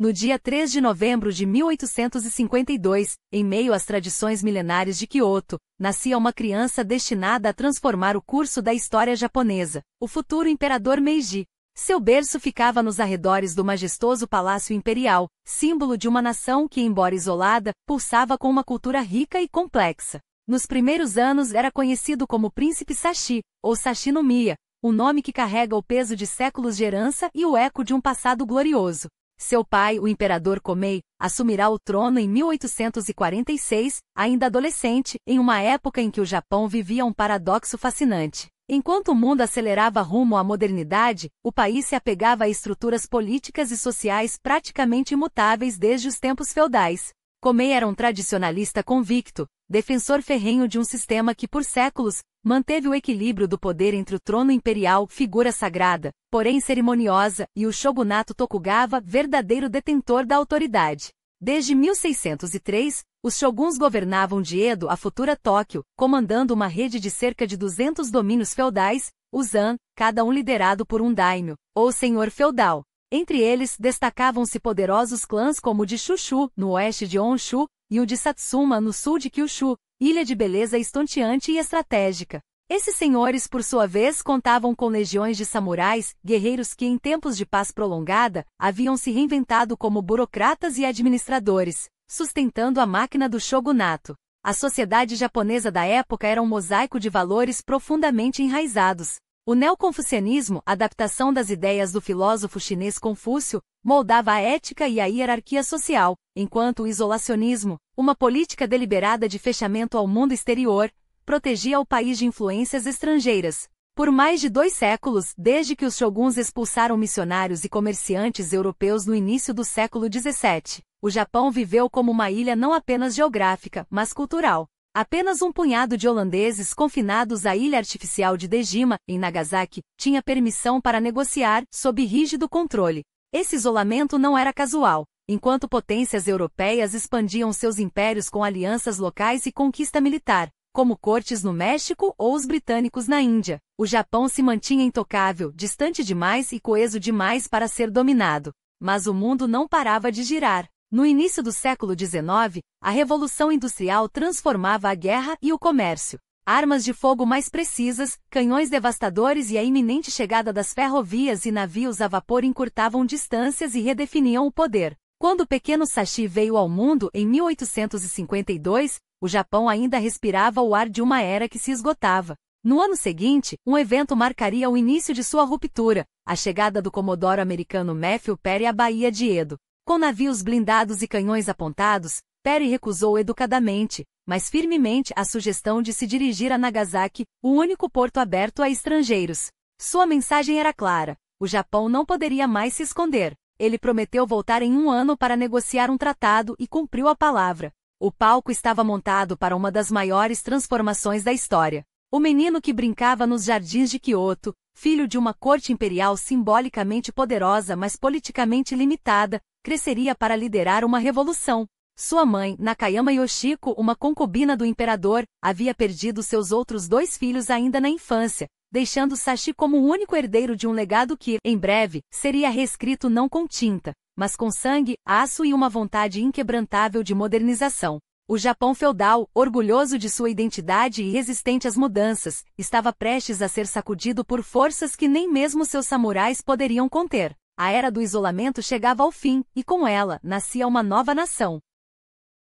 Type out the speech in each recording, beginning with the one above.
No dia 3 de novembro de 1852, em meio às tradições milenares de Kyoto, nascia uma criança destinada a transformar o curso da história japonesa, o futuro imperador Meiji. Seu berço ficava nos arredores do majestoso Palácio Imperial, símbolo de uma nação que, embora isolada, pulsava com uma cultura rica e complexa. Nos primeiros anos era conhecido como Príncipe Sashi, ou Sashi no Miya, um nome que carrega o peso de séculos de herança e o eco de um passado glorioso. Seu pai, o imperador Komei, assumirá o trono em 1846, ainda adolescente, em uma época em que o Japão vivia um paradoxo fascinante. Enquanto o mundo acelerava rumo à modernidade, o país se apegava a estruturas políticas e sociais praticamente imutáveis desde os tempos feudais. Komei era um tradicionalista convicto, defensor ferrenho de um sistema que por séculos manteve o equilíbrio do poder entre o trono imperial, figura sagrada, porém cerimoniosa, e o shogunato Tokugawa, verdadeiro detentor da autoridade. Desde 1603, os shoguns governavam de Edo a futura Tóquio, comandando uma rede de cerca de 200 domínios feudais, os An, cada um liderado por um daimyo, ou senhor feudal. Entre eles, destacavam-se poderosos clãs como o de Chushu, no oeste de Honshu, e o de Satsuma, no sul de Kyushu, ilha de beleza estonteante e estratégica. Esses senhores, por sua vez, contavam com legiões de samurais, guerreiros que, em tempos de paz prolongada, haviam se reinventado como burocratas e administradores, sustentando a máquina do shogunato. A sociedade japonesa da época era um mosaico de valores profundamente enraizados. O neoconfucianismo, adaptação das ideias do filósofo chinês Confúcio, moldava a ética e a hierarquia social, enquanto o isolacionismo, uma política deliberada de fechamento ao mundo exterior, protegia o país de influências estrangeiras. Por mais de 2 séculos, desde que os shoguns expulsaram missionários e comerciantes europeus no início do século XVII, o Japão viveu como uma ilha não apenas geográfica, mas cultural. Apenas um punhado de holandeses confinados à ilha artificial de Dejima, em Nagasaki, tinha permissão para negociar, sob rígido controle. Esse isolamento não era casual. Enquanto potências europeias expandiam seus impérios com alianças locais e conquista militar, como cortes no México ou os britânicos na Índia, o Japão se mantinha intocável, distante demais e coeso demais para ser dominado. Mas o mundo não parava de girar. No início do século XIX, a Revolução Industrial transformava a guerra e o comércio. Armas de fogo mais precisas, canhões devastadores e a iminente chegada das ferrovias e navios a vapor encurtavam distâncias e redefiniam o poder. Quando o pequeno Sashi veio ao mundo em 1852, o Japão ainda respirava o ar de uma era que se esgotava. No ano seguinte, um evento marcaria o início de sua ruptura, a chegada do comodoro americano Matthew Perry à Baía de Edo. Com navios blindados e canhões apontados, Perry recusou educadamente, mas firmemente a sugestão de se dirigir a Nagasaki, o único porto aberto a estrangeiros. Sua mensagem era clara: o Japão não poderia mais se esconder. Ele prometeu voltar em 1 ano para negociar um tratado e cumpriu a palavra. O palco estava montado para uma das maiores transformações da história. O menino que brincava nos jardins de Kyoto, filho de uma corte imperial simbolicamente poderosa mas politicamente limitada, cresceria para liderar uma revolução. Sua mãe, Nakayama Yoshiko, uma concubina do imperador, havia perdido seus outros 2 filhos ainda na infância, deixando Sashi como o único herdeiro de um legado que, em breve, seria reescrito não com tinta, mas com sangue, aço e uma vontade inquebrantável de modernização. O Japão feudal, orgulhoso de sua identidade e resistente às mudanças, estava prestes a ser sacudido por forças que nem mesmo seus samurais poderiam conter. A era do isolamento chegava ao fim, e com ela, nascia uma nova nação.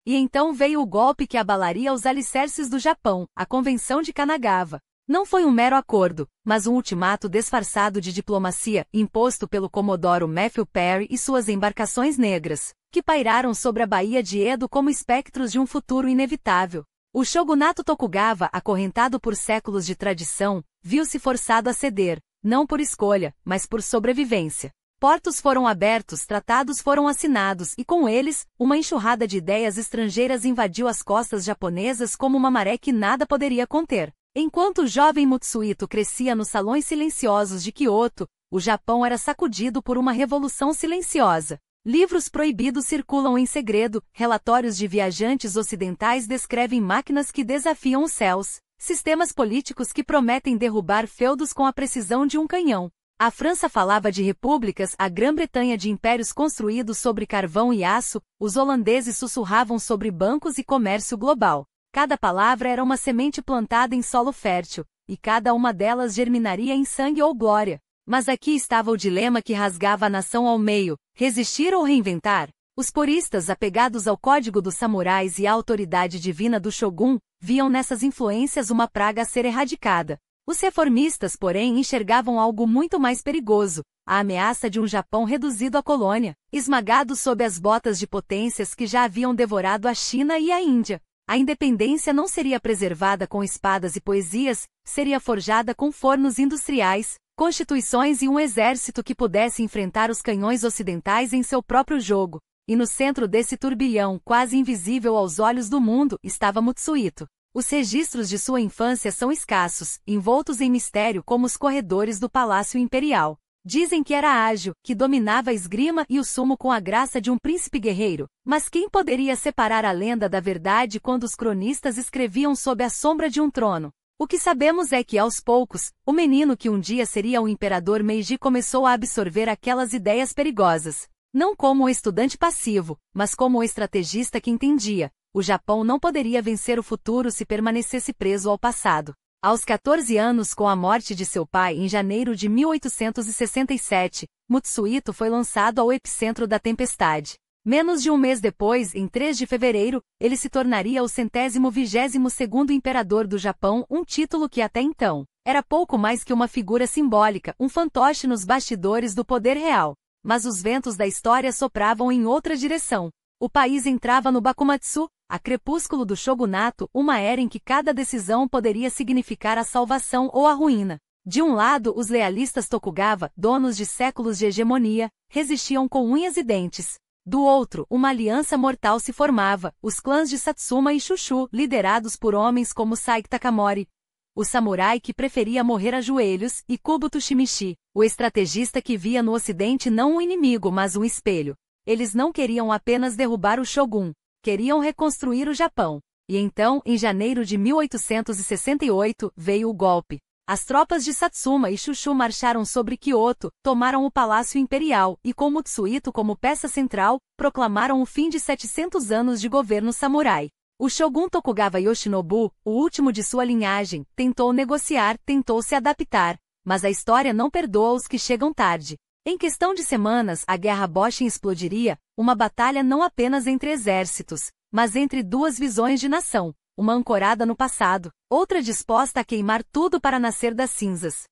E então veio o golpe que abalaria os alicerces do Japão, a Convenção de Kanagawa. Não foi um mero acordo, mas um ultimato disfarçado de diplomacia, imposto pelo comodoro Matthew Perry e suas embarcações negras, que pairaram sobre a Baía de Edo como espectros de um futuro inevitável. O shogunato Tokugawa, acorrentado por séculos de tradição, viu-se forçado a ceder, não por escolha, mas por sobrevivência. Portos foram abertos, tratados foram assinados e, com eles, uma enxurrada de ideias estrangeiras invadiu as costas japonesas como uma maré que nada poderia conter. Enquanto o jovem Mutsuhito crescia nos salões silenciosos de Kyoto, o Japão era sacudido por uma revolução silenciosa. Livros proibidos circulam em segredo, relatórios de viajantes ocidentais descrevem máquinas que desafiam os céus, sistemas políticos que prometem derrubar feudos com a precisão de um canhão. A França falava de repúblicas, a Grã-Bretanha de impérios construídos sobre carvão e aço, os holandeses sussurravam sobre bancos e comércio global. Cada palavra era uma semente plantada em solo fértil, e cada uma delas germinaria em sangue ou glória. Mas aqui estava o dilema que rasgava a nação ao meio: resistir ou reinventar? Os puristas, apegados ao código dos samurais e à autoridade divina do shogun, viam nessas influências uma praga a ser erradicada. Os reformistas, porém, enxergavam algo muito mais perigoso: a ameaça de um Japão reduzido à colônia, esmagado sob as botas de potências que já haviam devorado a China e a Índia. A independência não seria preservada com espadas e poesias, seria forjada com fornos industriais, constituições e um exército que pudesse enfrentar os canhões ocidentais em seu próprio jogo. E no centro desse turbilhão, quase invisível aos olhos do mundo, estava Mutsuhito. Os registros de sua infância são escassos, envoltos em mistério como os corredores do Palácio Imperial. Dizem que era ágil, que dominava a esgrima e o sumo com a graça de um príncipe guerreiro. Mas quem poderia separar a lenda da verdade quando os cronistas escreviam sob a sombra de um trono? O que sabemos é que, aos poucos, o menino que um dia seria o imperador Meiji começou a absorver aquelas ideias perigosas. Não como um estudante passivo, mas como um estrategista que entendia: o Japão não poderia vencer o futuro se permanecesse preso ao passado. Aos 14 anos, com a morte de seu pai em janeiro de 1867, Mutsuhito foi lançado ao epicentro da tempestade. Menos de um mês depois, em 3 de fevereiro, ele se tornaria o 122º imperador do Japão, um título que até então era pouco mais que uma figura simbólica, um fantoche nos bastidores do poder real. Mas os ventos da história sopravam em outra direção. O país entrava no Bakumatsu, a crepúsculo do shogunato, uma era em que cada decisão poderia significar a salvação ou a ruína. De um lado, os lealistas Tokugawa, donos de séculos de hegemonia, resistiam com unhas e dentes. Do outro, uma aliança mortal se formava: os clãs de Satsuma e Chushu, liderados por homens como Saiki Takamori, o samurai que preferia morrer a joelhos, e Kubuto Shimichi, o estrategista que via no ocidente não um inimigo mas um espelho. Eles não queriam apenas derrubar o shogun, queriam reconstruir o Japão. E então, em janeiro de 1868, veio o golpe. As tropas de Satsuma e Chushu marcharam sobre Kyoto, tomaram o Palácio Imperial e, com Mutsuhito como peça central, proclamaram o fim de 700 anos de governo samurai. O shogun Tokugawa Yoshinobu, o último de sua linhagem, tentou negociar, tentou se adaptar, mas a história não perdoa os que chegam tarde. Em questão de semanas, a Guerra Boshin explodiria, uma batalha não apenas entre exércitos, mas entre duas visões de nação, uma ancorada no passado, outra disposta a queimar tudo para nascer das cinzas.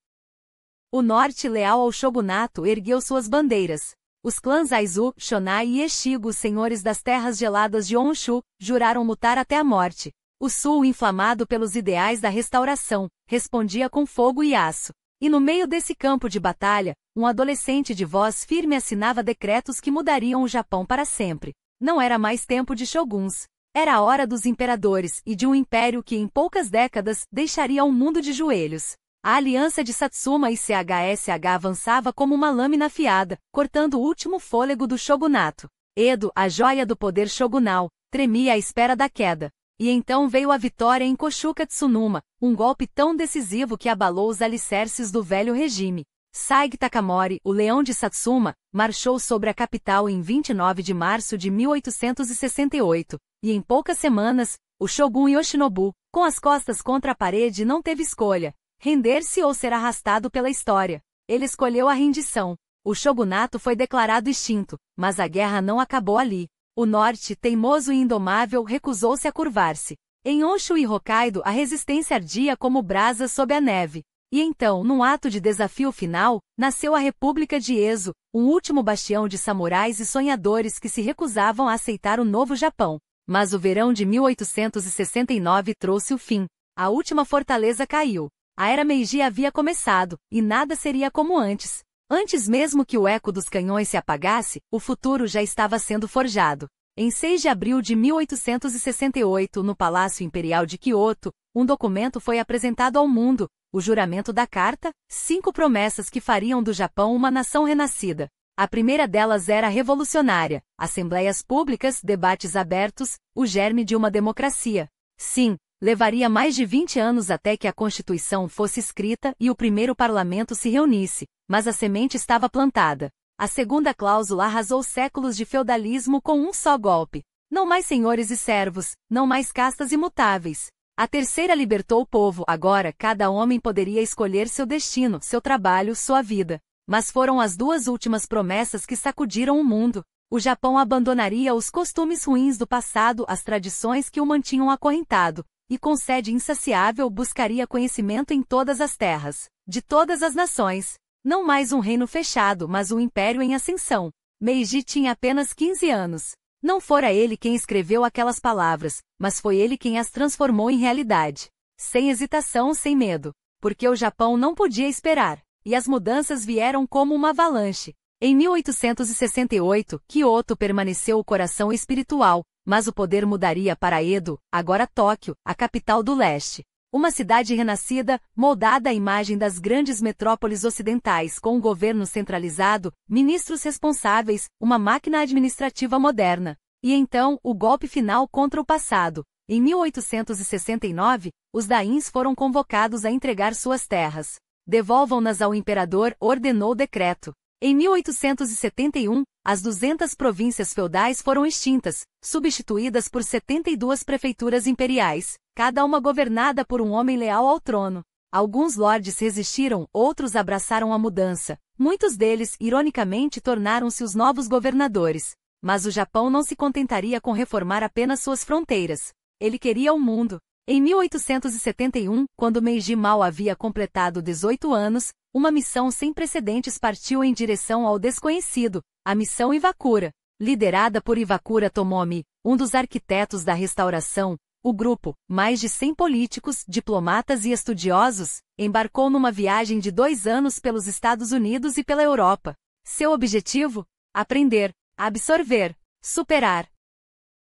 O norte, leal ao shogunato, ergueu suas bandeiras. Os clãs Aizu, Shonai e Echigo, senhores das terras geladas de Honshu, juraram lutar até a morte. O sul, inflamado pelos ideais da restauração, respondia com fogo e aço. E no meio desse campo de batalha, um adolescente de voz firme assinava decretos que mudariam o Japão para sempre. Não era mais tempo de shoguns. Era a hora dos imperadores e de um império que em poucas décadas deixaria o mundo de joelhos. A aliança de Satsuma e CHSH avançava como uma lâmina afiada, cortando o último fôlego do shogunato. Edo, a joia do poder shogunal, tremia à espera da queda. E então veio a vitória em Koshuka Tsunuma, um golpe tão decisivo que abalou os alicerces do velho regime. Saigi Takamori, o leão de Satsuma, marchou sobre a capital em 29 de março de 1868, e em poucas semanas, o shogun Yoshinobu, com as costas contra a parede, não teve escolha: render-se ou ser arrastado pela história. Ele escolheu a rendição. O shogunato foi declarado extinto, mas a guerra não acabou ali. O norte, teimoso e indomável, recusou-se a curvar-se. Em Honshu e Hokkaido, a resistência ardia como brasas sob a neve. E então, num ato de desafio final, nasceu a República de Ezo, um último bastião de samurais e sonhadores que se recusavam a aceitar o novo Japão. Mas o verão de 1869 trouxe o fim. A última fortaleza caiu. A era Meiji havia começado, e nada seria como antes. Antes mesmo que o eco dos canhões se apagasse, o futuro já estava sendo forjado. Em 6 de abril de 1868, no Palácio Imperial de Kyoto, um documento foi apresentado ao mundo: o juramento da Carta, 5 promessas que fariam do Japão uma nação renascida. A primeira delas era revolucionária: assembleias públicas, debates abertos, o germe de uma democracia. Sim, levaria mais de 20 anos até que a Constituição fosse escrita e o primeiro parlamento se reunisse, mas a semente estava plantada. A segunda cláusula arrasou séculos de feudalismo com um só golpe. Não mais senhores e servos, não mais castas imutáveis. A terceira libertou o povo. Agora cada homem poderia escolher seu destino, seu trabalho, sua vida. Mas foram as duas últimas promessas que sacudiram o mundo. O Japão abandonaria os costumes ruins do passado, as tradições que o mantinham acorrentado, e com sede insaciável buscaria conhecimento em todas as terras, de todas as nações. Não mais um reino fechado, mas um império em ascensão. Meiji tinha apenas 15 anos. Não fora ele quem escreveu aquelas palavras, mas foi ele quem as transformou em realidade. Sem hesitação, sem medo. Porque o Japão não podia esperar. E as mudanças vieram como uma avalanche. Em 1868, Kyoto permaneceu o coração espiritual, mas o poder mudaria para Edo, agora Tóquio, a capital do leste. Uma cidade renascida, moldada à imagem das grandes metrópoles ocidentais, com um governo centralizado, ministros responsáveis, uma máquina administrativa moderna. E então, o golpe final contra o passado. Em 1869, os dains foram convocados a entregar suas terras. Devolvam-nas ao imperador, ordenou o decreto. Em 1871, as 200 províncias feudais foram extintas, substituídas por 72 prefeituras imperiais, cada uma governada por um homem leal ao trono. Alguns lordes resistiram, outros abraçaram a mudança. Muitos deles, ironicamente, tornaram-se os novos governadores. Mas o Japão não se contentaria com reformar apenas suas fronteiras. Ele queria o mundo. Em 1871, quando Meiji mal havia completado 18 anos, uma missão sem precedentes partiu em direção ao desconhecido, a missão Iwakura. Liderada por Iwakura Tomomi, um dos arquitetos da restauração, o grupo, mais de 100 políticos, diplomatas e estudiosos, embarcou numa viagem de 2 anos pelos Estados Unidos e pela Europa. Seu objetivo? Aprender, absorver, superar.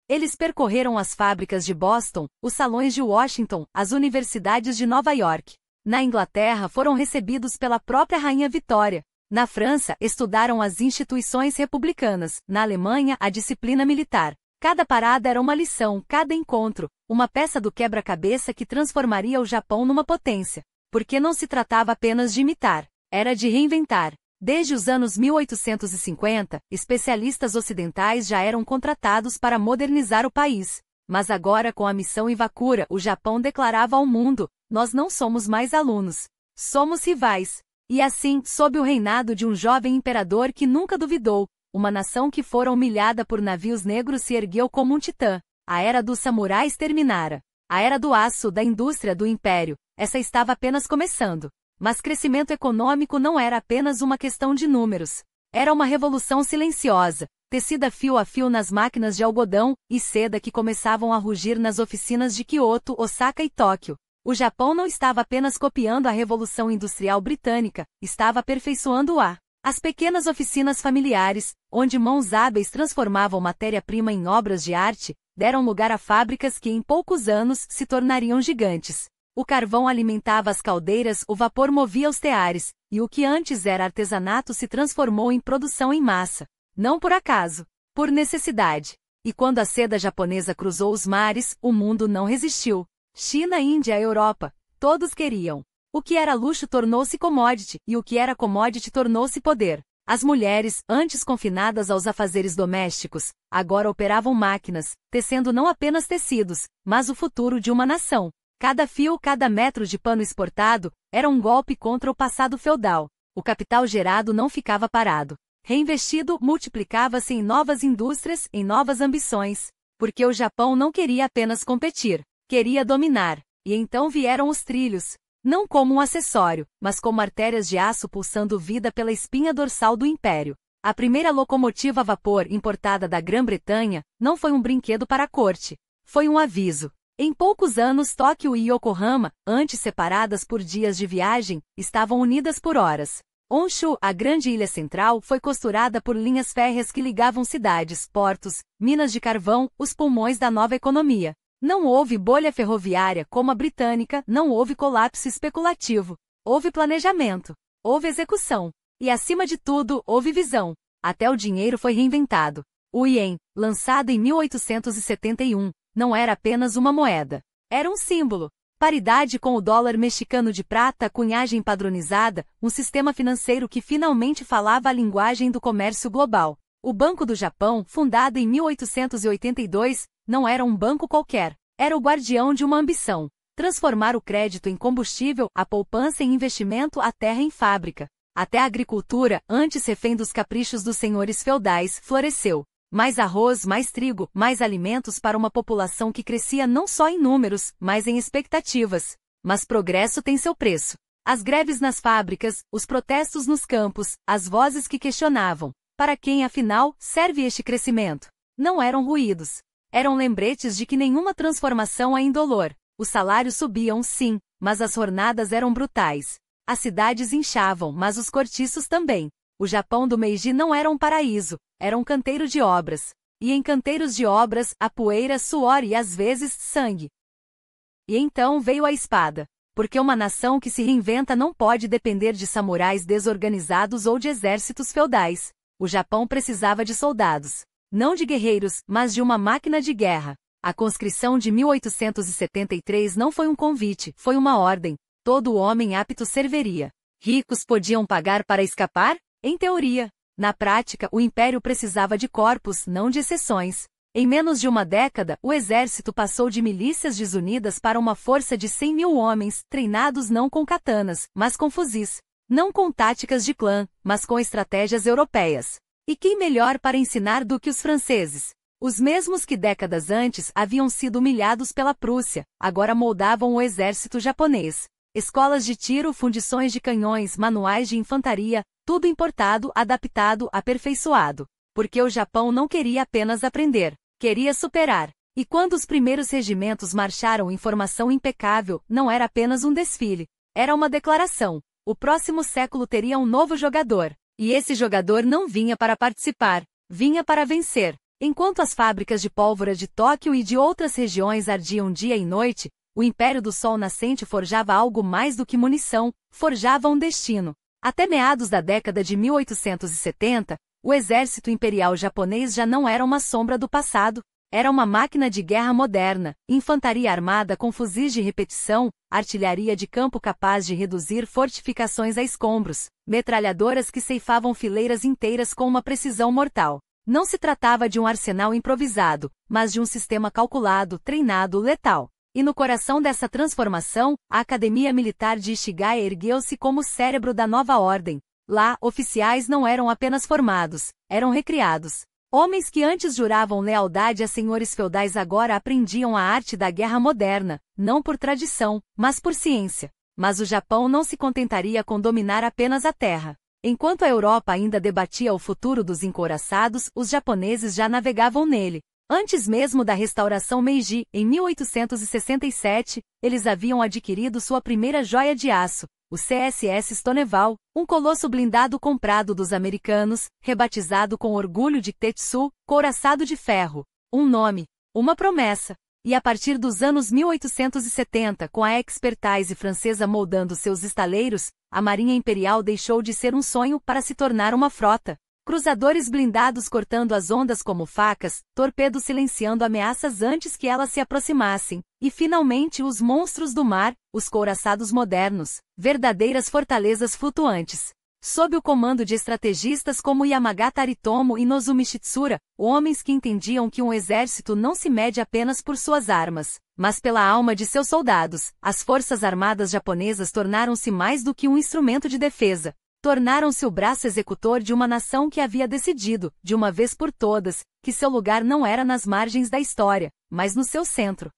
Eles percorreram as fábricas de Boston, os salões de Washington, as universidades de Nova York. Na Inglaterra foram recebidos pela própria Rainha Vitória. Na França, estudaram as instituições republicanas. Na Alemanha, a disciplina militar. Cada parada era uma lição, cada encontro, uma peça do quebra-cabeça que transformaria o Japão numa potência. Porque não se tratava apenas de imitar, era de reinventar. Desde os anos 1850, especialistas ocidentais já eram contratados para modernizar o país. Mas agora, com a missão Iwakura, o Japão declarava ao mundo: nós não somos mais alunos. Somos rivais. E assim, sob o reinado de um jovem imperador que nunca duvidou, uma nação que fora humilhada por navios negros se ergueu como um titã. A era dos samurais terminara. A era do aço, da indústria, do império, essa estava apenas começando. Mas crescimento econômico não era apenas uma questão de números. Era uma revolução silenciosa, tecida fio a fio nas máquinas de algodão e seda que começavam a rugir nas oficinas de Kyoto, Osaka e Tóquio. O Japão não estava apenas copiando a Revolução Industrial Britânica, estava aperfeiçoando-a. As pequenas oficinas familiares, onde mãos hábeis transformavam matéria-prima em obras de arte, deram lugar a fábricas que em poucos anos se tornariam gigantes. O carvão alimentava as caldeiras, o vapor movia os teares, e o que antes era artesanato se transformou em produção em massa. Não por acaso, por necessidade. E quando a seda japonesa cruzou os mares, o mundo não resistiu. China, Índia, Europa, todos queriam. O que era luxo tornou-se commodity, e o que era commodity tornou-se poder. As mulheres, antes confinadas aos afazeres domésticos, agora operavam máquinas, tecendo não apenas tecidos, mas o futuro de uma nação. Cada fio, cada metro de pano exportado, era um golpe contra o passado feudal. O capital gerado não ficava parado. Reinvestido, multiplicava-se em novas indústrias, em novas ambições. Porque o Japão não queria apenas competir, queria dominar. E então vieram os trilhos. Não como um acessório, mas como artérias de aço pulsando vida pela espinha dorsal do império. A primeira locomotiva a vapor importada da Grã-Bretanha não foi um brinquedo para a corte. Foi um aviso. Em poucos anos Tóquio e Yokohama, antes separadas por dias de viagem, estavam unidas por horas. Honshu, a grande ilha central, foi costurada por linhas férreas que ligavam cidades, portos, minas de carvão, os pulmões da nova economia. Não houve bolha ferroviária como a britânica, não houve colapso especulativo. Houve planejamento. Houve execução. E acima de tudo, houve visão. Até o dinheiro foi reinventado. O ien, lançado em 1871, não era apenas uma moeda. Era um símbolo. Paridade com o dólar mexicano de prata, cunhagem padronizada, um sistema financeiro que finalmente falava a linguagem do comércio global. O Banco do Japão, fundado em 1882, não era um banco qualquer. Era o guardião de uma ambição: transformar o crédito em combustível, a poupança em investimento, a terra em fábrica. Até a agricultura, antes refém dos caprichos dos senhores feudais, floresceu. Mais arroz, mais trigo, mais alimentos para uma população que crescia não só em números, mas em expectativas. Mas progresso tem seu preço. As greves nas fábricas, os protestos nos campos, as vozes que questionavam: para quem, afinal, serve este crescimento? Não eram ruídos. Eram lembretes de que nenhuma transformação é indolor. Os salários subiam, sim, mas as jornadas eram brutais. As cidades inchavam, mas os cortiços também. O Japão do Meiji não era um paraíso, era um canteiro de obras. E em canteiros de obras, há poeira, suor e às vezes sangue. E então veio a espada. Porque uma nação que se reinventa não pode depender de samurais desorganizados ou de exércitos feudais. O Japão precisava de soldados. Não de guerreiros, mas de uma máquina de guerra. A conscrição de 1873 não foi um convite, foi uma ordem. Todo homem apto serviria. Ricos podiam pagar para escapar? Em teoria. Na prática, o império precisava de corpos, não de exceções. Em menos de uma década, o exército passou de milícias desunidas para uma força de 100.000 homens, treinados não com katanas, mas com fuzis. Não com táticas de clã, mas com estratégias europeias. E quem melhor para ensinar do que os franceses? Os mesmos que décadas antes haviam sido humilhados pela Prússia, agora moldavam o exército japonês. Escolas de tiro, fundições de canhões, manuais de infantaria, tudo importado, adaptado, aperfeiçoado. Porque o Japão não queria apenas aprender, queria superar. E quando os primeiros regimentos marcharam em formação impecável, não era apenas um desfile. Era uma declaração. O próximo século teria um novo jogador. E esse jogador não vinha para participar, vinha para vencer. Enquanto as fábricas de pólvora de Tóquio e de outras regiões ardiam dia e noite, o Império do Sol Nascente forjava algo mais do que munição, forjava um destino. Até meados da década de 1870, o exército imperial japonês já não era uma sombra do passado, era uma máquina de guerra moderna, infantaria armada com fuzis de repetição, artilharia de campo capaz de reduzir fortificações a escombros, metralhadoras que ceifavam fileiras inteiras com uma precisão mortal. Não se tratava de um arsenal improvisado, mas de um sistema calculado, treinado, letal. E no coração dessa transformação, a Academia Militar de Ishigaya ergueu-se como o cérebro da nova ordem. Lá, oficiais não eram apenas formados, eram recriados. Homens que antes juravam lealdade a senhores feudais agora aprendiam a arte da guerra moderna, não por tradição, mas por ciência. Mas o Japão não se contentaria com dominar apenas a terra. Enquanto a Europa ainda debatia o futuro dos encouraçados, os japoneses já navegavam nele. Antes mesmo da restauração Meiji, em 1867, eles haviam adquirido sua primeira joia de aço, o CSS Stoneval, um colosso blindado comprado dos americanos, rebatizado com orgulho de Tetsu, couraçado de ferro. Um nome, uma promessa. E a partir dos anos 1870, com a expertise francesa moldando seus estaleiros, a Marinha Imperial deixou de ser um sonho para se tornar uma frota. Cruzadores blindados cortando as ondas como facas, torpedos silenciando ameaças antes que elas se aproximassem, e finalmente os monstros do mar, os couraçados modernos, verdadeiras fortalezas flutuantes. Sob o comando de estrategistas como Yamagata Aritomo e Nozomi Shitsura, homens que entendiam que um exército não se mede apenas por suas armas, mas pela alma de seus soldados, as forças armadas japonesas tornaram-se mais do que um instrumento de defesa. Tornaram-se o braço executor de uma nação que havia decidido, de uma vez por todas, que seu lugar não era nas margens da história, mas no seu centro.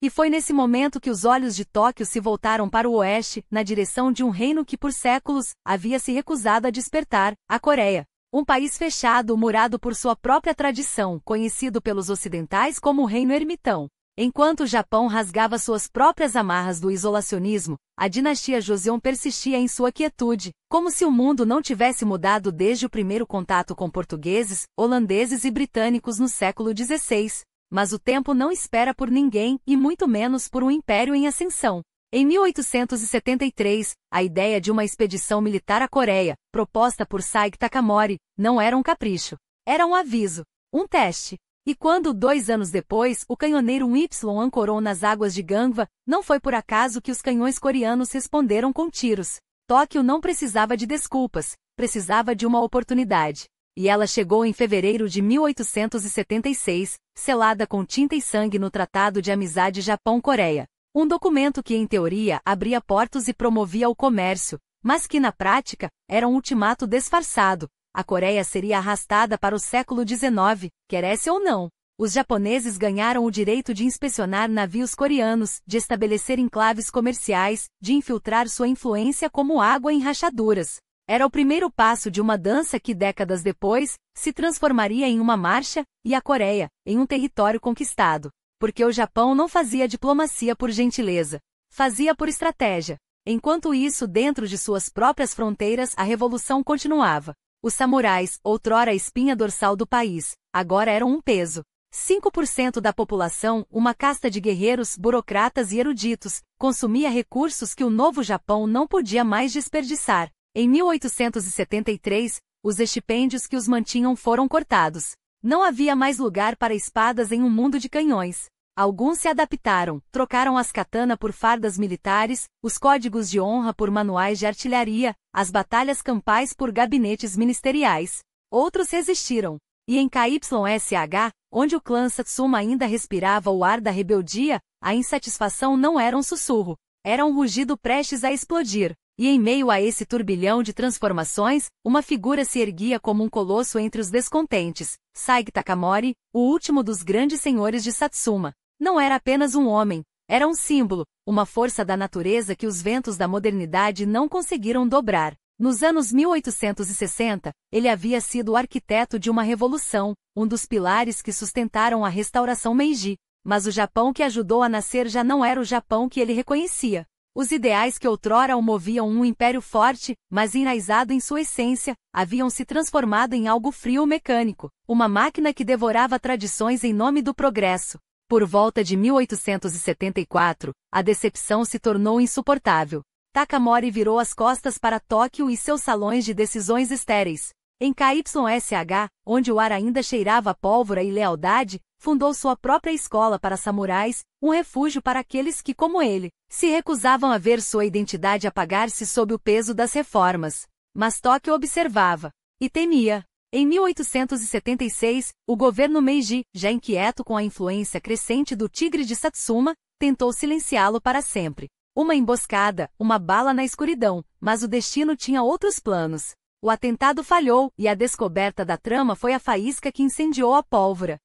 E foi nesse momento que os olhos de Tóquio se voltaram para o oeste, na direção de um reino que por séculos havia se recusado a despertar, a Coreia. Um país fechado, murado por sua própria tradição, conhecido pelos ocidentais como o Reino Ermitão. Enquanto o Japão rasgava suas próprias amarras do isolacionismo, a dinastia Joseon persistia em sua quietude, como se o mundo não tivesse mudado desde o primeiro contato com portugueses, holandeses e britânicos no século XVI. Mas o tempo não espera por ninguém, e muito menos por um império em ascensão. Em 1873, a ideia de uma expedição militar à Coreia, proposta por Saig Takamori, não era um capricho. Era um aviso, um teste. E quando, 2 anos depois, o canhoneiro Y ancorou nas águas de Gangwa, não foi por acaso que os canhões coreanos responderam com tiros. Tóquio não precisava de desculpas, precisava de uma oportunidade. E ela chegou em fevereiro de 1876, selada com tinta e sangue no Tratado de Amizade Japão-Coreia. Um documento que, em teoria, abria portos e promovia o comércio, mas que, na prática, era um ultimato disfarçado. A Coreia seria arrastada para o século XIX, queresse ou não. Os japoneses ganharam o direito de inspecionar navios coreanos, de estabelecer enclaves comerciais, de infiltrar sua influência como água em rachaduras. Era o primeiro passo de uma dança que, décadas depois, se transformaria em uma marcha, e a Coreia, em um território conquistado. Porque o Japão não fazia diplomacia por gentileza. Fazia por estratégia. Enquanto isso, dentro de suas próprias fronteiras, a revolução continuava. Os samurais, outrora a espinha dorsal do país, agora eram um peso. 5% da população, uma casta de guerreiros, burocratas e eruditos, consumia recursos que o novo Japão não podia mais desperdiçar. Em 1873, os estipêndios que os mantinham foram cortados. Não havia mais lugar para espadas em um mundo de canhões. Alguns se adaptaram, trocaram as katana por fardas militares, os códigos de honra por manuais de artilharia, as batalhas campais por gabinetes ministeriais. Outros resistiram. E em KYSH, onde o clã Satsuma ainda respirava o ar da rebeldia, a insatisfação não era um sussurro, era um rugido prestes a explodir. E em meio a esse turbilhão de transformações, uma figura se erguia como um colosso entre os descontentes, Saige Takamori, o último dos grandes senhores de Satsuma. Não era apenas um homem, era um símbolo, uma força da natureza que os ventos da modernidade não conseguiram dobrar. Nos anos 1860, ele havia sido o arquiteto de uma revolução, um dos pilares que sustentaram a restauração Meiji. Mas o Japão que ajudou a nascer já não era o Japão que ele reconhecia. Os ideais que outrora o moviam um império forte, mas enraizado em sua essência, haviam se transformado em algo frio mecânico, uma máquina que devorava tradições em nome do progresso. Por volta de 1874, a decepção se tornou insuportável. Takamori virou as costas para Tóquio e seus salões de decisões estéreis. Em KYSH, onde o ar ainda cheirava a pólvora e lealdade, fundou sua própria escola para samurais, um refúgio para aqueles que, como ele, se recusavam a ver sua identidade apagar-se sob o peso das reformas. Mas Tóquio observava. E temia. Em 1876, o governo Meiji, já inquieto com a influência crescente do tigre de Satsuma, tentou silenciá-lo para sempre. Uma emboscada, uma bala na escuridão, mas o destino tinha outros planos. O atentado falhou, e a descoberta da trama foi a faísca que incendiou a pólvora.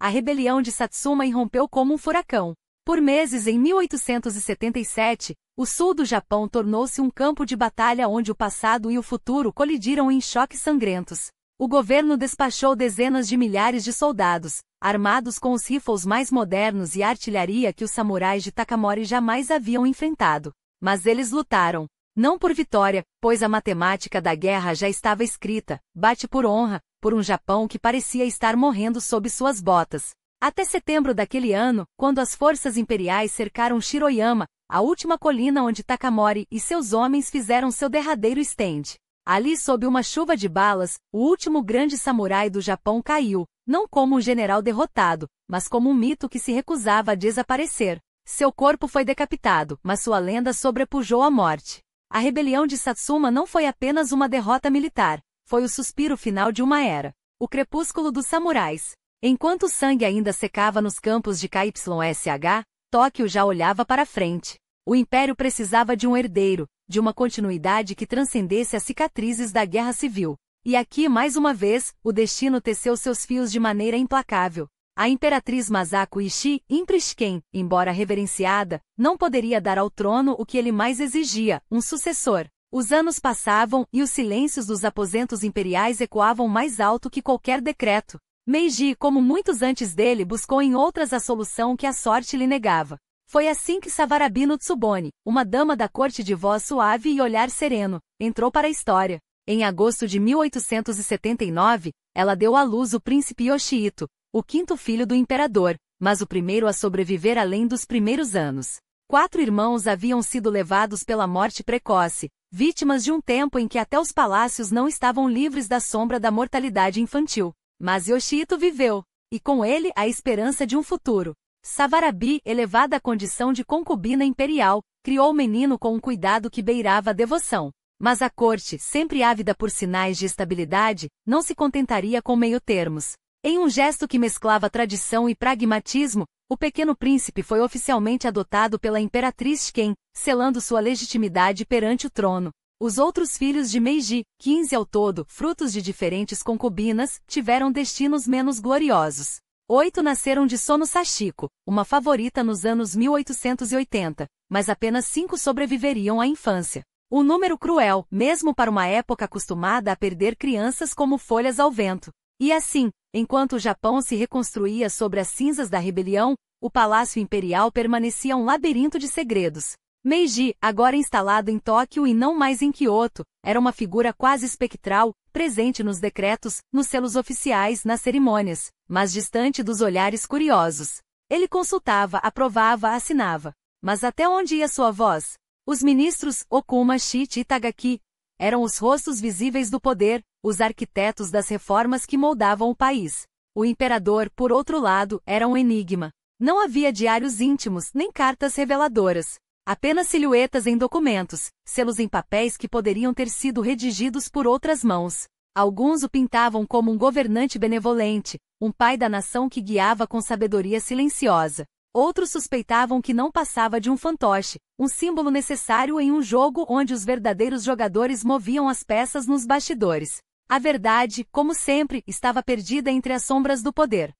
A rebelião de Satsuma irrompeu como um furacão. Por meses em 1877, o sul do Japão tornou-se um campo de batalha onde o passado e o futuro colidiram em choques sangrentos. O governo despachou dezenas de milhares de soldados, armados com os rifles mais modernos e artilharia que os samurais de Takamori jamais haviam enfrentado. Mas eles lutaram. Não por vitória, pois a matemática da guerra já estava escrita, bate por honra, por um Japão que parecia estar morrendo sob suas botas. Até setembro daquele ano, quando as forças imperiais cercaram Shiroyama, a última colina onde Takamori e seus homens fizeram seu derradeiro stand. Ali, sob uma chuva de balas, o último grande samurai do Japão caiu, não como um general derrotado, mas como um mito que se recusava a desaparecer. Seu corpo foi decapitado, mas sua lenda sobrepujou a morte. A rebelião de Satsuma não foi apenas uma derrota militar, foi o suspiro final de uma era. O crepúsculo dos samurais. Enquanto o sangue ainda secava nos campos de KYSH, Tóquio já olhava para frente. O império precisava de um herdeiro, de uma continuidade que transcendesse as cicatrizes da guerra civil. E aqui, mais uma vez, o destino teceu seus fios de maneira implacável. A imperatriz Masako Ishii, Imprishken, embora reverenciada, não poderia dar ao trono o que ele mais exigia, um sucessor. Os anos passavam e os silêncios dos aposentos imperiais ecoavam mais alto que qualquer decreto. Meiji, como muitos antes dele, buscou em outras a solução que a sorte lhe negava. Foi assim que Savarabi no Tsubone, uma dama da corte de voz suave e olhar sereno, entrou para a história. Em agosto de 1879, ela deu à luz o príncipe Yoshihito, o quinto filho do imperador, mas o primeiro a sobreviver além dos primeiros anos. 4 irmãos haviam sido levados pela morte precoce, vítimas de um tempo em que até os palácios não estavam livres da sombra da mortalidade infantil. Mas Yoshihito viveu. e com ele a esperança de um futuro. Savarabi, elevada à condição de concubina imperial, criou o menino com um cuidado que beirava a devoção. Mas a corte, sempre ávida por sinais de estabilidade, não se contentaria com meio-termos. Em um gesto que mesclava tradição e pragmatismo, o pequeno príncipe foi oficialmente adotado pela imperatriz Shken, selando sua legitimidade perante o trono. Os outros filhos de Meiji, 15 ao todo, frutos de diferentes concubinas, tiveram destinos menos gloriosos. 8 nasceram de Sono Sachiko, uma favorita nos anos 1880, mas apenas 5 sobreviveriam à infância. Um número cruel, mesmo para uma época acostumada a perder crianças como folhas ao vento. E assim, enquanto o Japão se reconstruía sobre as cinzas da rebelião, o Palácio Imperial permanecia um labirinto de segredos. Meiji, agora instalado em Tóquio e não mais em Kyoto, era uma figura quase espectral, presente nos decretos, nos selos oficiais, nas cerimônias, mas distante dos olhares curiosos. Ele consultava, aprovava, assinava. Mas até onde ia sua voz? Os ministros, Okuma, Shichi e Tagaki, eram os rostos visíveis do poder, os arquitetos das reformas que moldavam o país. O imperador, por outro lado, era um enigma. Não havia diários íntimos, nem cartas reveladoras. Apenas silhuetas em documentos, selos em papéis que poderiam ter sido redigidos por outras mãos. Alguns o pintavam como um governante benevolente, um pai da nação que guiava com sabedoria silenciosa. Outros suspeitavam que não passava de um fantoche, um símbolo necessário em um jogo onde os verdadeiros jogadores moviam as peças nos bastidores. A verdade, como sempre, estava perdida entre as sombras do poder.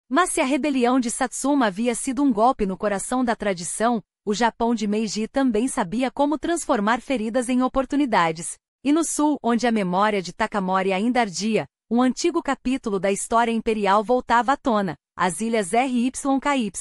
Mas se a rebelião de Satsuma havia sido um golpe no coração da tradição, o Japão de Meiji também sabia como transformar feridas em oportunidades. E no sul, onde a memória de Takamori ainda ardia, um antigo capítulo da história imperial voltava à tona, as ilhas RYKY.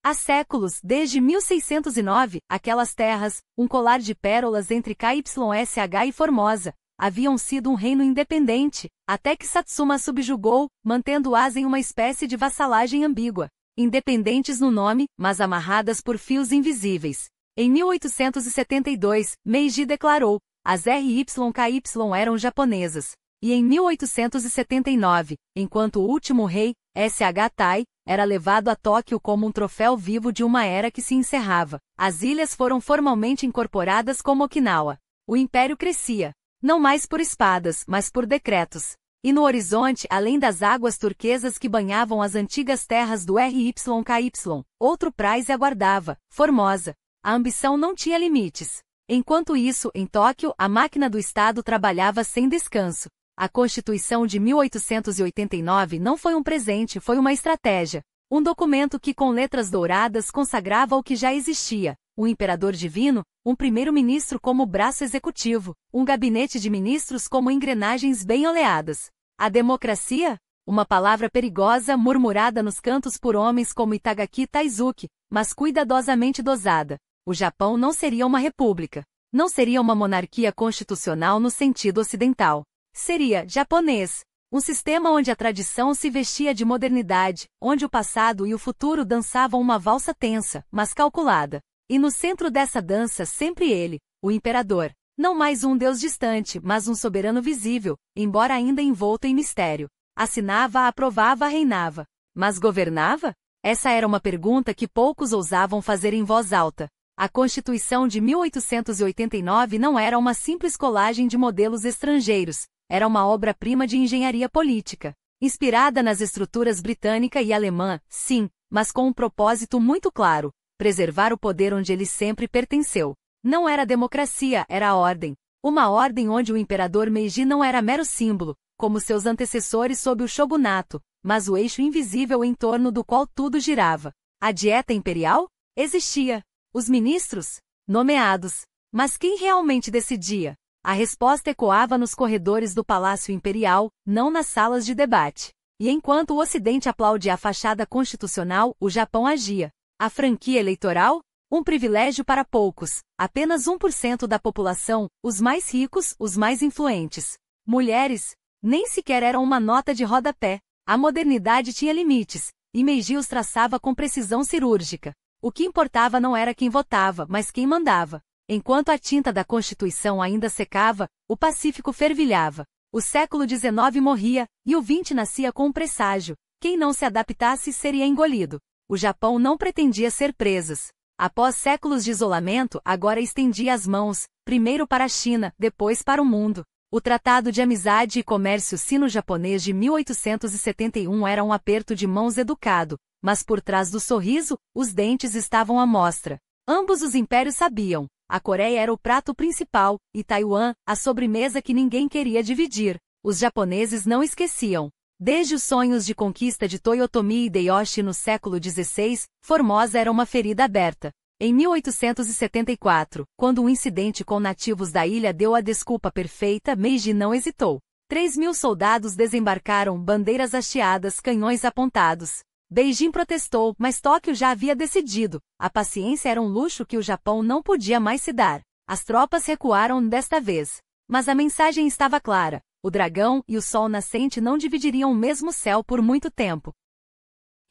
Há séculos, desde 1609, aquelas terras, um colar de pérolas entre KYSH e Formosa, haviam sido um reino independente, até que Satsuma subjugou, mantendo-as em uma espécie de vassalagem ambígua. Independentes no nome, mas amarradas por fios invisíveis. Em 1872, Meiji declarou, as RYKY eram japonesas. E em 1879, enquanto o último rei, SH Tai, era levado a Tóquio como um troféu vivo de uma era que se encerrava, as ilhas foram formalmente incorporadas como Okinawa. O império crescia, não mais por espadas, mas por decretos. E no horizonte, além das águas turquesas que banhavam as antigas terras do RYKY, outro prize aguardava, Formosa. A ambição não tinha limites. Enquanto isso, em Tóquio, a máquina do Estado trabalhava sem descanso. A Constituição de 1889 não foi um presente, foi uma estratégia. Um documento que com letras douradas consagrava o que já existia. Um imperador divino, um primeiro-ministro como braço executivo, um gabinete de ministros como engrenagens bem oleadas. A democracia? Uma palavra perigosa murmurada nos cantos por homens como Itagaki Taizuki, mas cuidadosamente dosada. O Japão não seria uma república. Não seria uma monarquia constitucional no sentido ocidental. Seria japonês. Um sistema onde a tradição se vestia de modernidade, onde o passado e o futuro dançavam uma valsa tensa, mas calculada. E no centro dessa dança sempre ele, o imperador. Não mais um deus distante, mas um soberano visível, embora ainda envolto em mistério. Assinava, aprovava, reinava. Mas governava? Essa era uma pergunta que poucos ousavam fazer em voz alta. A Constituição de 1889 não era uma simples colagem de modelos estrangeiros, era uma obra-prima de engenharia política. Inspirada nas estruturas britânica e alemã, sim, mas com um propósito muito claro: preservar o poder onde ele sempre pertenceu. Não era democracia, era a ordem. Uma ordem onde o imperador Meiji não era mero símbolo, como seus antecessores sob o shogunato, mas o eixo invisível em torno do qual tudo girava. A dieta imperial? Existia. Os ministros? Nomeados. Mas quem realmente decidia? A resposta ecoava nos corredores do Palácio Imperial, não nas salas de debate. E enquanto o Ocidente aplaudia a fachada constitucional, o Japão agia. A franquia eleitoral? Um privilégio para poucos, apenas 1% da população, os mais ricos, os mais influentes. Mulheres? Nem sequer eram uma nota de rodapé. A modernidade tinha limites, e Meiji os traçava com precisão cirúrgica. O que importava não era quem votava, mas quem mandava. Enquanto a tinta da Constituição ainda secava, o Pacífico fervilhava. O século XIX morria, e o XX nascia com um presságio. Quem não se adaptasse seria engolido. O Japão não pretendia ser presas. Após séculos de isolamento, agora estendia as mãos, primeiro para a China, depois para o mundo. O Tratado de Amizade e Comércio Sino-Japonês de 1871 era um aperto de mãos educado, mas por trás do sorriso, os dentes estavam à mostra. Ambos os impérios sabiam. A Coreia era o prato principal, e Taiwan, a sobremesa que ninguém queria dividir. Os japoneses não esqueciam. Desde os sonhos de conquista de Toyotomi Hideyoshi no século XVI, Formosa era uma ferida aberta. Em 1874, quando um incidente com nativos da ilha deu a desculpa perfeita, Meiji não hesitou. 3.000 soldados desembarcaram, bandeiras hasteadas, canhões apontados. Beijing protestou, mas Tóquio já havia decidido. A paciência era um luxo que o Japão não podia mais se dar. As tropas recuaram desta vez. Mas a mensagem estava clara. O dragão e o sol nascente não dividiriam o mesmo céu por muito tempo.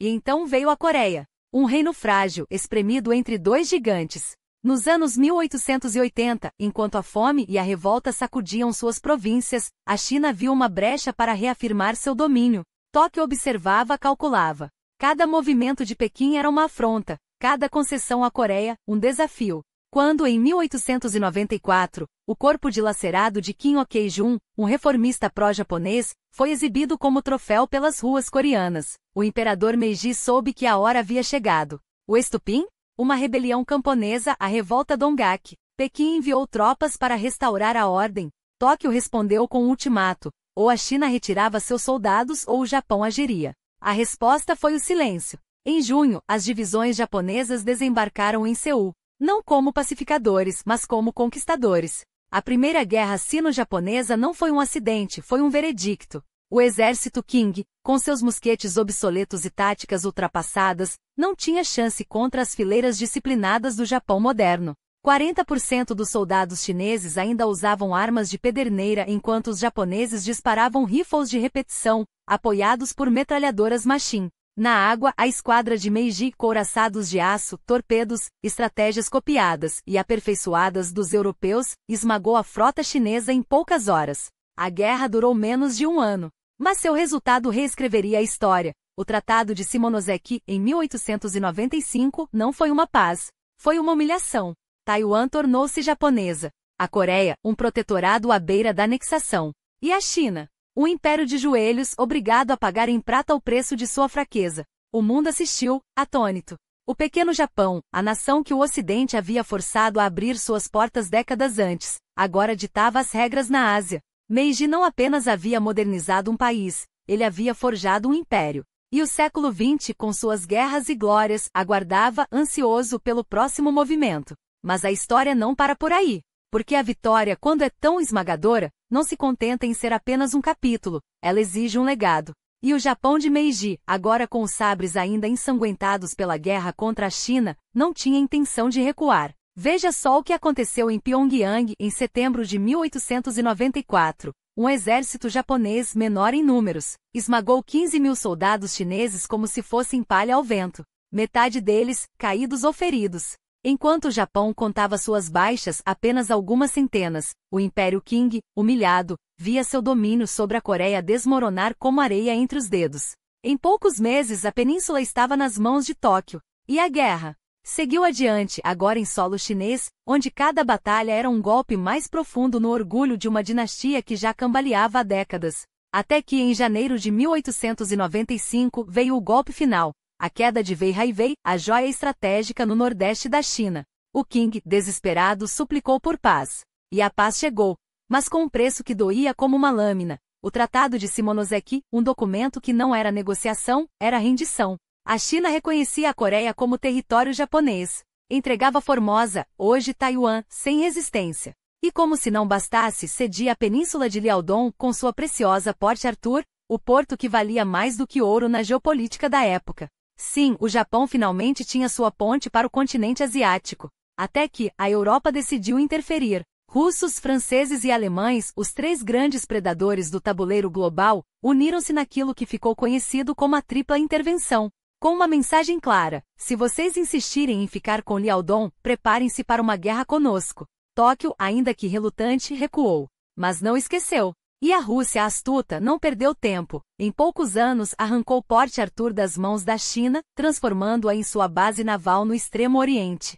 E então veio a Coreia. Um reino frágil, espremido entre dois gigantes. Nos anos 1880, enquanto a fome e a revolta sacudiam suas províncias, a China viu uma brecha para reafirmar seu domínio. Tóquio observava, calculava. Cada movimento de Pequim era uma afronta, cada concessão à Coreia, um desafio. Quando, em 1894, o corpo dilacerado de Kim Ok-jun, um reformista pró-japonês, foi exibido como troféu pelas ruas coreanas, o imperador Meiji soube que a hora havia chegado. O estupim? Uma rebelião camponesa, a revolta Donggak. Pequim enviou tropas para restaurar a ordem. Tóquio respondeu com um ultimato: ou a China retirava seus soldados ou o Japão agiria. A resposta foi o silêncio. Em junho, as divisões japonesas desembarcaram em Seul. Não como pacificadores, mas como conquistadores. A Primeira Guerra Sino-Japonesa não foi um acidente, foi um veredicto. O exército Qing, com seus mosquetes obsoletos e táticas ultrapassadas, não tinha chance contra as fileiras disciplinadas do Japão moderno. 40% dos soldados chineses ainda usavam armas de pederneira enquanto os japoneses disparavam rifles de repetição, apoiados por metralhadoras Machine. Na água, a esquadra de Meiji, couraçados de aço, torpedos, estratégias copiadas e aperfeiçoadas dos europeus, esmagou a frota chinesa em poucas horas. A guerra durou menos de um ano. Mas seu resultado reescreveria a história. O Tratado de Shimonoseki, em 1895, não foi uma paz. Foi uma humilhação. Taiwan tornou-se japonesa. A Coreia, um protetorado à beira da anexação. E a China? Um império de joelhos, obrigado a pagar em prata o preço de sua fraqueza. O mundo assistiu, atônito. O pequeno Japão, a nação que o Ocidente havia forçado a abrir suas portas décadas antes, agora ditava as regras na Ásia. Meiji não apenas havia modernizado um país, ele havia forjado um império. E o século XX, com suas guerras e glórias, aguardava, ansioso pelo próximo movimento. Mas a história não para por aí. Porque a vitória, quando é tão esmagadora, não se contenta em ser apenas um capítulo, ela exige um legado. E o Japão de Meiji, agora com os sabres ainda ensanguentados pela guerra contra a China, não tinha intenção de recuar. Veja só o que aconteceu em Pyongyang em setembro de 1894. Um exército japonês menor em números esmagou 15.000 soldados chineses como se fossem palha ao vento. Metade deles, caídos ou feridos. Enquanto o Japão contava suas baixas, apenas algumas centenas, o Império Qing, humilhado, via seu domínio sobre a Coreia desmoronar como areia entre os dedos. Em poucos meses a península estava nas mãos de Tóquio. E a guerra? Seguiu adiante, agora em solo chinês, onde cada batalha era um golpe mais profundo no orgulho de uma dinastia que já cambaleava há décadas. Até que em janeiro de 1895 veio o golpe final. A queda de Wei Haiwei, a joia estratégica no nordeste da China. O Qing, desesperado, suplicou por paz. E a paz chegou. Mas com um preço que doía como uma lâmina. O Tratado de Shimonoseki, um documento que não era negociação, era rendição. A China reconhecia a Coreia como território japonês. Entregava Formosa, hoje Taiwan, sem resistência. E como se não bastasse, cedia a península de Liaodong com sua preciosa Port Arthur, o porto que valia mais do que ouro na geopolítica da época. Sim, o Japão finalmente tinha sua ponte para o continente asiático. Até que, a Europa decidiu interferir. Russos, franceses e alemães, os três grandes predadores do tabuleiro global, uniram-se naquilo que ficou conhecido como a Tripla Intervenção. Com uma mensagem clara: se vocês insistirem em ficar com Liaodong, preparem-se para uma guerra conosco. Tóquio, ainda que relutante, recuou. Mas não esqueceu. E a Rússia astuta não perdeu tempo. Em poucos anos arrancou Port Arthur das mãos da China, transformando-a em sua base naval no Extremo Oriente.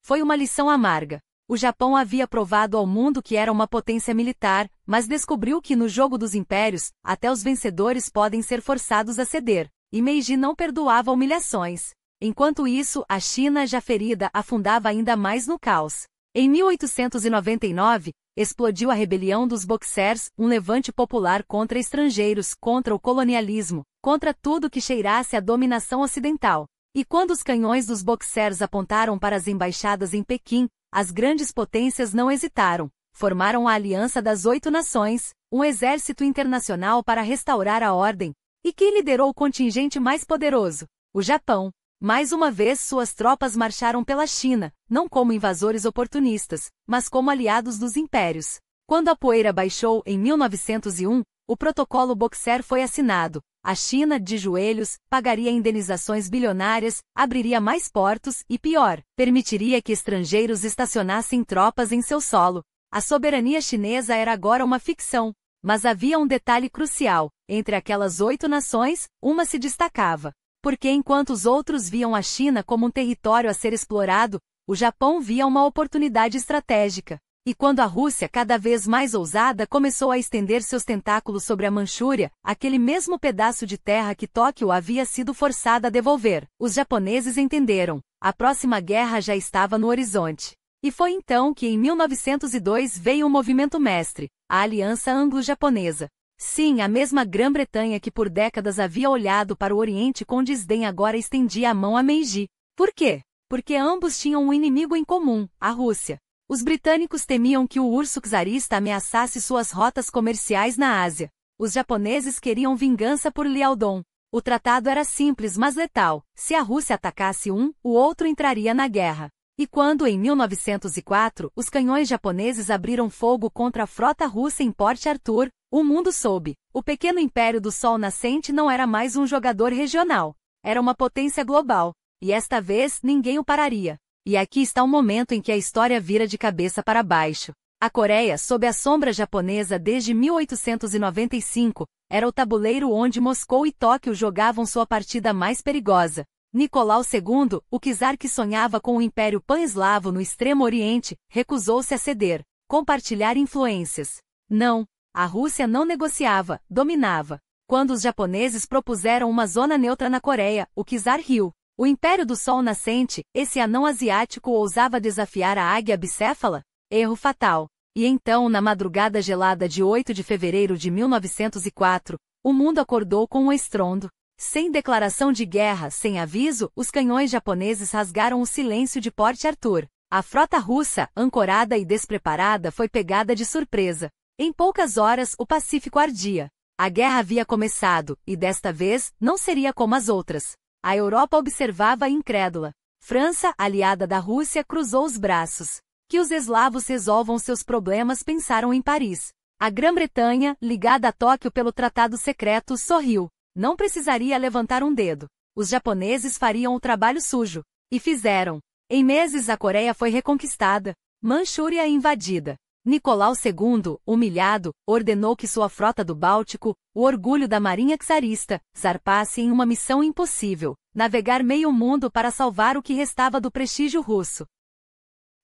Foi uma lição amarga. O Japão havia provado ao mundo que era uma potência militar, mas descobriu que no jogo dos impérios, até os vencedores podem ser forçados a ceder. E Meiji não perdoava humilhações. Enquanto isso, a China, já ferida, afundava ainda mais no caos. Em 1899, explodiu a rebelião dos Boxers, um levante popular contra estrangeiros, contra o colonialismo, contra tudo que cheirasse à dominação ocidental. E quando os canhões dos Boxers apontaram para as embaixadas em Pequim, as grandes potências não hesitaram. Formaram a Aliança das 8 Nações, um exército internacional para restaurar a ordem. E quem liderou o contingente mais poderoso? O Japão. Mais uma vez suas tropas marcharam pela China, não como invasores oportunistas, mas como aliados dos impérios. Quando a poeira baixou em 1901, o protocolo Boxer foi assinado. A China, de joelhos, pagaria indenizações bilionárias, abriria mais portos e, pior, permitiria que estrangeiros estacionassem tropas em seu solo. A soberania chinesa era agora uma ficção. Mas havia um detalhe crucial: entre aquelas 8 nações, uma se destacava. Porque enquanto os outros viam a China como um território a ser explorado, o Japão via uma oportunidade estratégica. E quando a Rússia, cada vez mais ousada, começou a estender seus tentáculos sobre a Manchúria, aquele mesmo pedaço de terra que Tóquio havia sido forçada a devolver, os japoneses entenderam. A próxima guerra já estava no horizonte. E foi então que em 1902 veio o movimento mestre, a Aliança Anglo-Japonesa. Sim, a mesma Grã-Bretanha que por décadas havia olhado para o Oriente com desdém agora estendia a mão a Meiji. Por quê? Porque ambos tinham um inimigo em comum, a Rússia. Os britânicos temiam que o urso czarista ameaçasse suas rotas comerciais na Ásia. Os japoneses queriam vingança por Liaodong. O tratado era simples mas letal. Se a Rússia atacasse um, o outro entraria na guerra. E quando, em 1904, os canhões japoneses abriram fogo contra a frota russa em Port Arthur, o mundo soube. O pequeno império do Sol Nascente não era mais um jogador regional. Era uma potência global. E esta vez, ninguém o pararia. E aqui está o momento em que a história vira de cabeça para baixo. A Coreia, sob a sombra japonesa desde 1895, era o tabuleiro onde Moscou e Tóquio jogavam sua partida mais perigosa. Nicolau II, o czar que sonhava com o Império Pan-Eslavo no Extremo Oriente, recusou-se a ceder, compartilhar influências. Não, a Rússia não negociava, dominava. Quando os japoneses propuseram uma zona neutra na Coreia, o czar riu. O Império do Sol Nascente, esse anão asiático ousava desafiar a águia bicéfala? Erro fatal. E então, na madrugada gelada de 8 de fevereiro de 1904, o mundo acordou com um estrondo. Sem declaração de guerra, sem aviso, os canhões japoneses rasgaram o silêncio de Port Arthur. A frota russa, ancorada e despreparada, foi pegada de surpresa. Em poucas horas, o Pacífico ardia. A guerra havia começado, e desta vez, não seria como as outras. A Europa observava incrédula. França, aliada da Rússia, cruzou os braços. Que os eslavos resolvam seus problemas, pensaram em Paris. A Grã-Bretanha, ligada a Tóquio pelo tratado secreto, sorriu. Não precisaria levantar um dedo. Os japoneses fariam o trabalho sujo. E fizeram. Em meses a Coreia foi reconquistada. Manchúria invadida. Nicolau II, humilhado, ordenou que sua frota do Báltico, o orgulho da marinha czarista, zarpasse em uma missão impossível, navegar meio mundo para salvar o que restava do prestígio russo.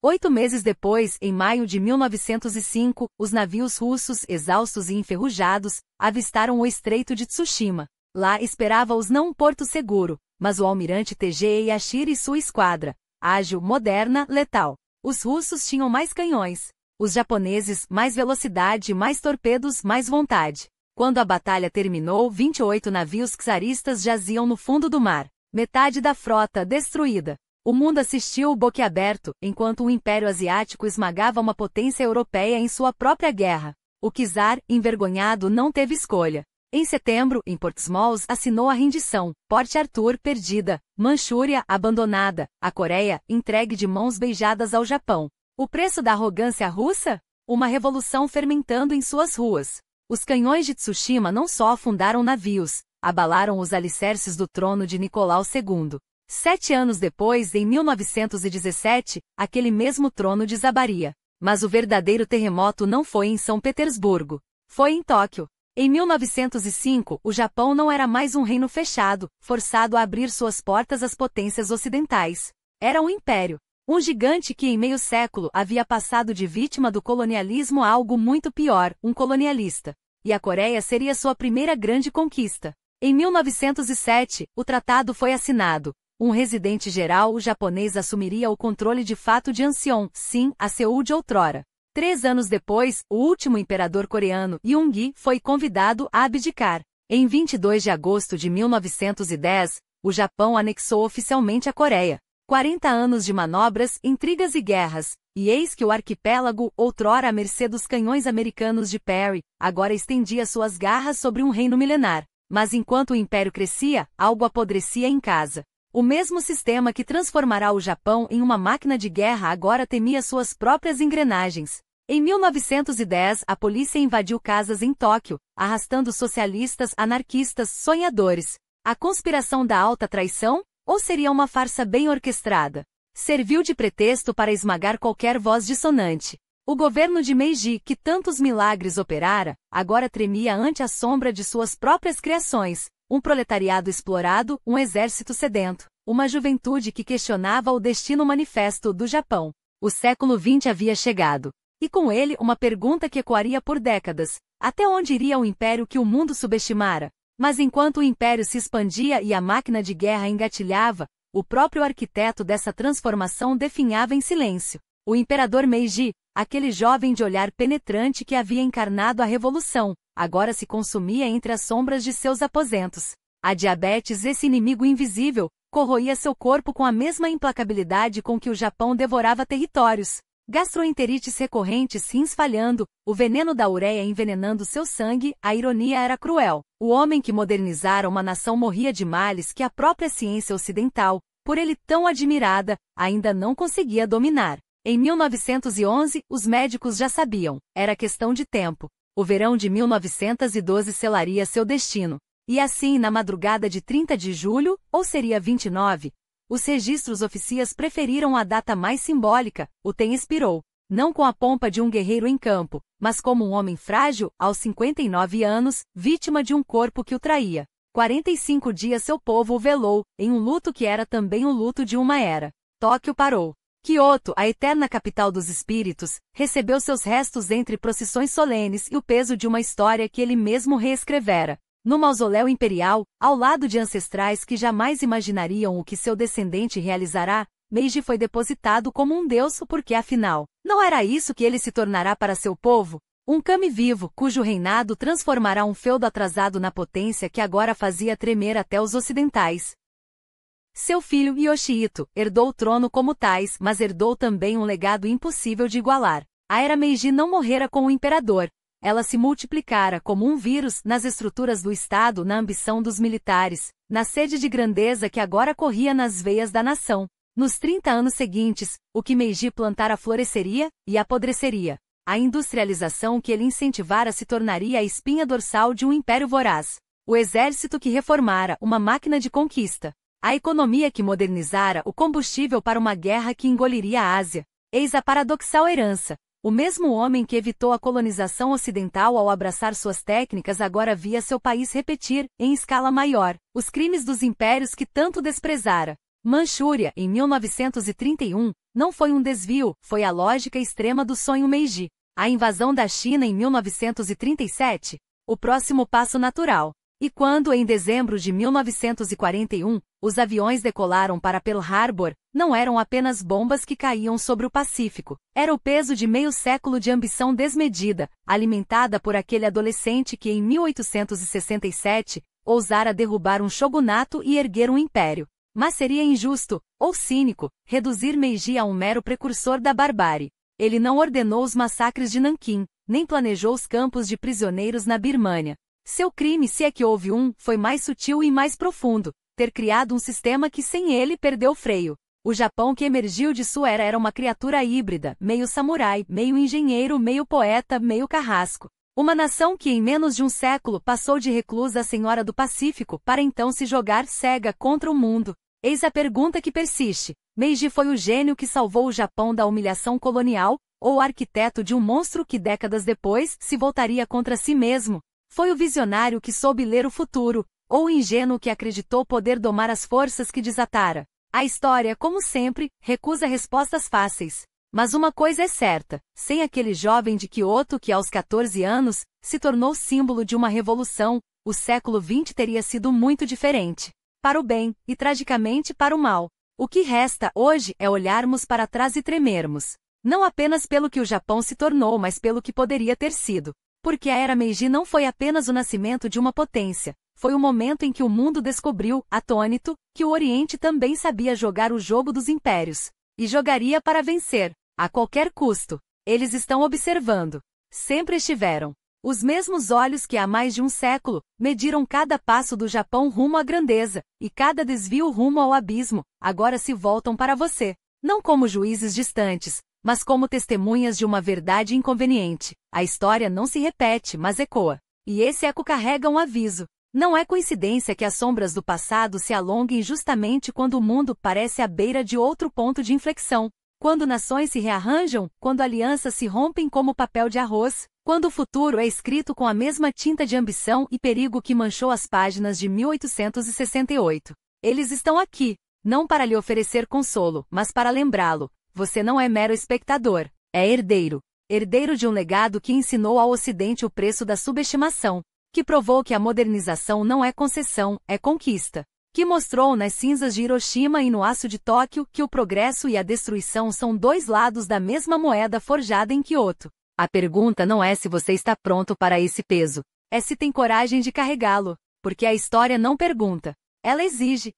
8 meses depois, em maio de 1905, os navios russos, exaustos e enferrujados, avistaram o Estreito de Tsushima. Lá esperava-os não um porto seguro, mas o almirante T.G. Yashir e sua esquadra, ágil, moderna, letal. Os russos tinham mais canhões. Os japoneses, mais velocidade, mais torpedos, mais vontade. Quando a batalha terminou, 28 navios czaristas jaziam no fundo do mar. Metade da frota destruída. O mundo assistiu boquiaberto, enquanto o Império Asiático esmagava uma potência europeia em sua própria guerra. O czar, envergonhado, não teve escolha. Em setembro, em Portsmouth, assinou a rendição. Port Arthur perdida, Manchúria abandonada, a Coreia entregue de mãos beijadas ao Japão. O preço da arrogância russa? Uma revolução fermentando em suas ruas. Os canhões de Tsushima não só afundaram navios, abalaram os alicerces do trono de Nicolau II. 7 anos depois, em 1917, aquele mesmo trono desabaria. Mas o verdadeiro terremoto não foi em São Petersburgo. Foi em Tóquio. Em 1905, o Japão não era mais um reino fechado, forçado a abrir suas portas às potências ocidentais. Era um império. Um gigante que em meio século havia passado de vítima do colonialismo a algo muito pior, um colonialista. E a Coreia seria sua primeira grande conquista. Em 1907, o tratado foi assinado. Um residente geral japonês assumiria o controle de fato de Anseong, sim, a Seul de outrora. 3 anos depois, o último imperador coreano, Yoongi, foi convidado a abdicar. Em 22 de agosto de 1910, o Japão anexou oficialmente a Coreia. 40 anos de manobras, intrigas e guerras, e eis que o arquipélago, outrora à mercê dos canhões americanos de Perry, agora estendia suas garras sobre um reino milenar. Mas enquanto o império crescia, algo apodrecia em casa. O mesmo sistema que transformará o Japão em uma máquina de guerra agora temia suas próprias engrenagens. Em 1910, a polícia invadiu casas em Tóquio, arrastando socialistas, anarquistas, sonhadores. A conspiração da alta traição? Ou seria uma farsa bem orquestrada? Serviu de pretexto para esmagar qualquer voz dissonante. O governo de Meiji, que tantos milagres operara, agora tremia ante a sombra de suas próprias criações. Um proletariado explorado, um exército sedento, uma juventude que questionava o destino manifesto do Japão. O século XX havia chegado. E com ele uma pergunta que ecoaria por décadas. Até onde iria o império que o mundo subestimara? Mas enquanto o império se expandia e a máquina de guerra engatilhava, o próprio arquiteto dessa transformação definhava em silêncio. O imperador Meiji, aquele jovem de olhar penetrante que havia encarnado a revolução, agora se consumia entre as sombras de seus aposentos. A diabetes, esse inimigo invisível, corroía seu corpo com a mesma implacabilidade com que o Japão devorava territórios. Gastroenterites recorrentes, rins falhando, o veneno da ureia envenenando seu sangue, a ironia era cruel. O homem que modernizara uma nação morria de males que a própria ciência ocidental, por ele tão admirada, ainda não conseguia dominar. Em 1911, os médicos já sabiam, era questão de tempo. O verão de 1912 selaria seu destino. E assim, na madrugada de 30 de julho, ou seria 29, os registros oficiais preferiram a data mais simbólica, o TEM expirou. Não com a pompa de um guerreiro em campo, mas como um homem frágil, aos 59 anos, vítima de um corpo que o traía. 45 dias seu povo o velou, em um luto que era também o luto de uma era. Tóquio parou. Kyoto, a eterna capital dos espíritos, recebeu seus restos entre procissões solenes e o peso de uma história que ele mesmo reescrevera. No mausoléu imperial, ao lado de ancestrais que jamais imaginariam o que seu descendente realizará, Meiji foi depositado como um deus porque afinal, não era isso que ele se tornará para seu povo? Um kami vivo, cujo reinado transformará um feudo atrasado na potência que agora fazia tremer até os ocidentais. Seu filho Yoshihito herdou o trono como tais, mas herdou também um legado impossível de igualar. A era Meiji não morrera com o imperador. Ela se multiplicara como um vírus nas estruturas do Estado, na ambição dos militares, na sede de grandeza que agora corria nas veias da nação. Nos 30 anos seguintes, o que Meiji plantara floresceria e apodreceria. A industrialização que ele incentivara se tornaria a espinha dorsal de um império voraz. O exército que reformara uma máquina de conquista. A economia que modernizara o combustível para uma guerra que engoliria a Ásia. Eis a paradoxal herança. O mesmo homem que evitou a colonização ocidental ao abraçar suas técnicas agora via seu país repetir, em escala maior, os crimes dos impérios que tanto desprezara. Manchúria, em 1931, não foi um desvio, foi a lógica extrema do sonho Meiji. A invasão da China em 1937, o próximo passo natural. E quando, em dezembro de 1941, os aviões decolaram para Pearl Harbor, não eram apenas bombas que caíam sobre o Pacífico. Era o peso de meio século de ambição desmedida, alimentada por aquele adolescente que em 1867, ousara derrubar um shogunato e erguer um império. Mas seria injusto, ou cínico, reduzir Meiji a um mero precursor da barbárie. Ele não ordenou os massacres de Nanquim, nem planejou os campos de prisioneiros na Birmânia. Seu crime, se é que houve um, foi mais sutil e mais profundo, ter criado um sistema que sem ele perdeu o freio. O Japão que emergiu de sua era uma criatura híbrida, meio samurai, meio engenheiro, meio poeta, meio carrasco. Uma nação que em menos de um século passou de reclusa a senhora do Pacífico para então se jogar cega contra o mundo. Eis a pergunta que persiste. Meiji foi o gênio que salvou o Japão da humilhação colonial, Ou o arquiteto de um monstro que décadas depois se voltaria contra si mesmo? Foi o visionário que soube ler o futuro, ou o ingênuo que acreditou poder domar as forças que desatara? A história, como sempre, recusa respostas fáceis. Mas uma coisa é certa, sem aquele jovem de Kyoto que aos 14 anos, se tornou símbolo de uma revolução, o século XX teria sido muito diferente. Para o bem, e tragicamente para o mal. O que resta hoje é olharmos para trás e tremermos. Não apenas pelo que o Japão se tornou, mas pelo que poderia ter sido. Porque a Era Meiji não foi apenas o nascimento de uma potência, foi o momento em que o mundo descobriu, atônito, que o Oriente também sabia jogar o jogo dos impérios. E jogaria para vencer, a qualquer custo. Eles estão observando. Sempre estiveram. Os mesmos olhos que há mais de um século, mediram cada passo do Japão rumo à grandeza, e cada desvio rumo ao abismo, agora se voltam para você. Não como juízes distantes, mas como testemunhas de uma verdade inconveniente. A história não se repete, mas ecoa. E esse eco carrega um aviso. Não é coincidência que as sombras do passado se alonguem justamente quando o mundo parece à beira de outro ponto de inflexão. Quando nações se rearranjam, quando alianças se rompem como papel de arroz, quando o futuro é escrito com a mesma tinta de ambição e perigo que manchou as páginas de 1868. Eles estão aqui, não para lhe oferecer consolo, mas para lembrá-lo. Você não é mero espectador, é herdeiro. Herdeiro de um legado que ensinou ao Ocidente o preço da subestimação, que provou que a modernização não é concessão, é conquista, que mostrou nas cinzas de Hiroshima e no aço de Tóquio que o progresso e a destruição são dois lados da mesma moeda forjada em Kyoto. A pergunta não é se você está pronto para esse peso, é se tem coragem de carregá-lo, porque a história não pergunta, ela exige.